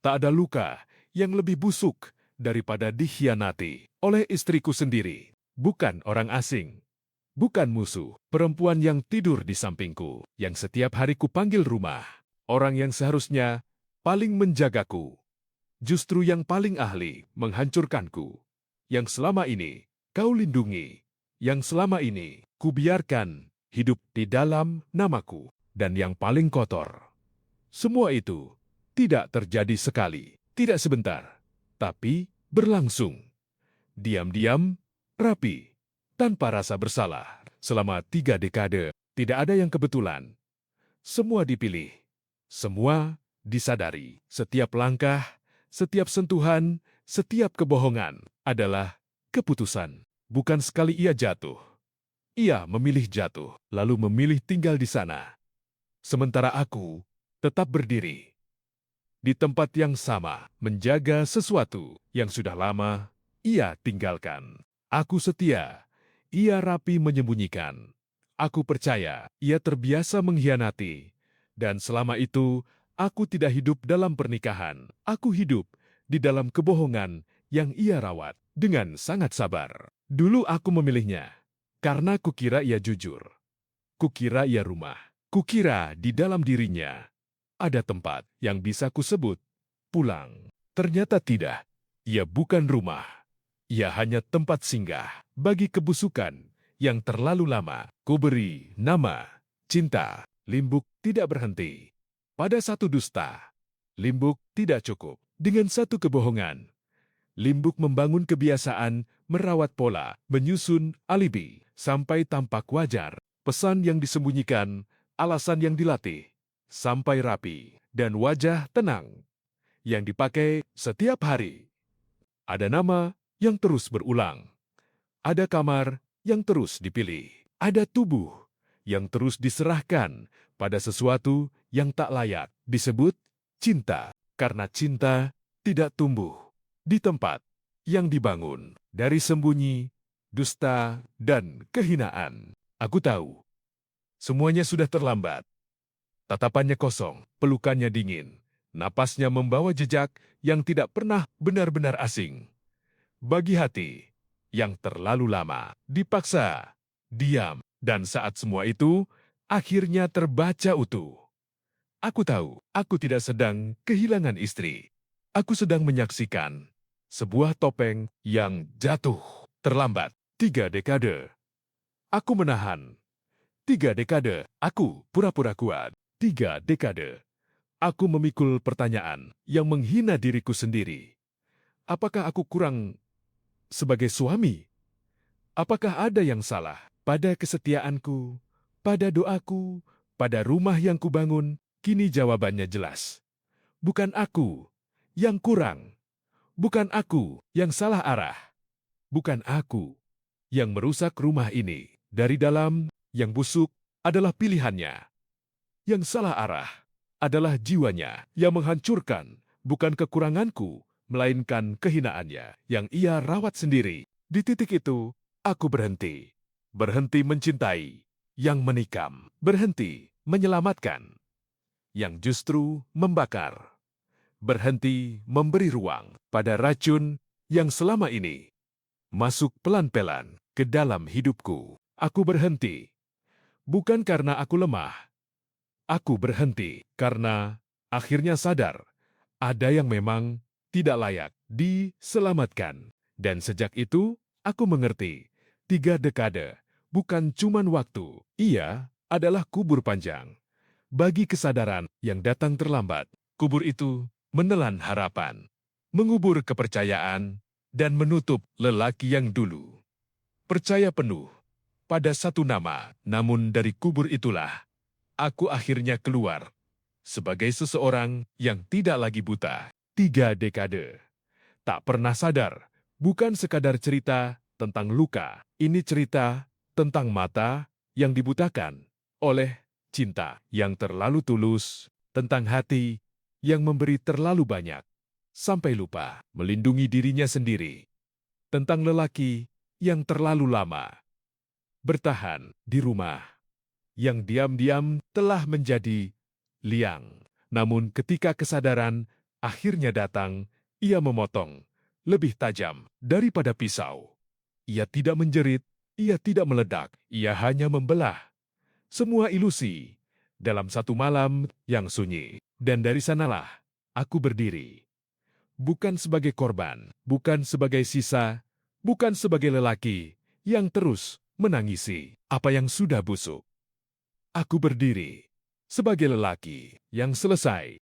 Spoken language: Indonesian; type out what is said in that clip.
Tak ada luka yang lebih busuk daripada dikhianati oleh istriku sendiri. Bukan orang asing, bukan musuh, perempuan yang tidur di sampingku, yang setiap hari kupanggil rumah. Orang yang seharusnya paling menjagaku, justru yang paling ahli menghancurkanku. Yang selama ini kau lindungi, yang selama ini kubiarkan hidup di dalam namaku, dan yang paling kotor. Semua itu tidak terjadi sekali, tidak sebentar, tapi berlangsung. Diam-diam, rapi, tanpa rasa bersalah. Selama 3 dekade, tidak ada yang kebetulan. Semua dipilih, semua disadari. Setiap langkah, setiap sentuhan, setiap kebohongan adalah keputusan. Bukan sekali ia jatuh. Ia memilih jatuh, lalu memilih tinggal di sana. Sementara aku tetap berdiri di tempat yang sama, menjaga sesuatu yang sudah lama ia tinggalkan. Aku setia, ia rapi menyembunyikan. Aku percaya, ia terbiasa mengkhianati. Dan selama itu, aku tidak hidup dalam pernikahan. Aku hidup di dalam kebohongan yang ia rawat dengan sangat sabar. Dulu aku memilihnya, karena kukira ia jujur. Kukira ia rumah. Kukira di dalam dirinya ada tempat yang bisa kusebut pulang. Ternyata tidak. Ia bukan rumah. Ia hanya tempat singgah bagi kebusukan yang terlalu lama. Kuberi nama cinta. Limbuk tidak berhenti pada satu dusta. Limbuk tidak cukup dengan satu kebohongan. Limbuk membangun kebiasaan, merawat pola, menyusun alibi, sampai tampak wajar. Pesan yang disembunyikan, alasan yang dilatih, sampai rapi, dan wajah tenang yang dipakai setiap hari. Ada nama yang terus berulang. Ada kamar yang terus dipilih. Ada tubuh yang terus diserahkan pada sesuatu yang tak layak disebut cinta. Karena cinta tidak tumbuh di tempat yang dibangun dari sembunyi, dusta, dan kehinaan. Aku tahu, semuanya sudah terlambat. Tatapannya kosong, pelukannya dingin. Napasnya membawa jejak yang tidak pernah benar-benar asing. Bagi hati yang terlalu lama, dipaksa, diam, dan saat semua itu akhirnya terbaca utuh. Aku tahu, aku tidak sedang kehilangan istri. Aku sedang menyaksikan sebuah topeng yang jatuh terlambat. 3 dekade. Aku menahan. 3 dekade. Aku pura-pura kuat. 3 dekade. Aku memikul pertanyaan yang menghina diriku sendiri. Apakah aku kurang sebagai suami? Apakah ada yang salah pada kesetiaanku, pada doaku, pada rumah yang kubangun? Kini jawabannya jelas. Bukan aku yang kurang. Bukan aku yang salah arah. Bukan aku yang merusak rumah ini. Dari dalam, yang busuk adalah pilihannya. Yang salah arah adalah jiwanya. Yang menghancurkan bukan kekuranganku, melainkan kehinaannya yang ia rawat sendiri. Di titik itu, aku berhenti. Berhenti mencintai yang menikam. Berhenti menyelamatkan yang justru membakar. Berhenti memberi ruang pada racun yang selama ini masuk pelan-pelan ke dalam hidupku. Aku berhenti, bukan karena aku lemah. Aku berhenti karena akhirnya sadar ada yang memang tidak layak diselamatkan. Dan sejak itu, aku mengerti, 3 dekade bukan cuman waktu. Ia adalah kubur panjang. Bagi kesadaran yang datang terlambat, kubur itu menelan harapan, mengubur kepercayaan, dan menutup lelaki yang dulu percaya penuh pada satu nama. Namun dari kubur itulah, aku akhirnya keluar sebagai seseorang yang tidak lagi buta. 3 dekade. Tak pernah sadar, bukan sekadar cerita tentang luka. Ini cerita tentang mata yang dibutakan oleh cinta yang terlalu tulus, tentang hati yang memberi terlalu banyak, sampai lupa melindungi dirinya sendiri. Tentang lelaki yang terlalu lama bertahan di rumah, yang diam-diam telah menjadi liang. Namun ketika kesadaran Akhirnya datang, ia memotong, lebih tajam daripada pisau. Ia tidak menjerit, ia tidak meledak, ia hanya membelah. Semua ilusi dalam satu malam yang sunyi. Dan dari sanalah aku berdiri. Bukan sebagai korban, bukan sebagai sisa, bukan sebagai lelaki yang terus menangisi apa yang sudah busuk. Aku berdiri sebagai lelaki yang selesai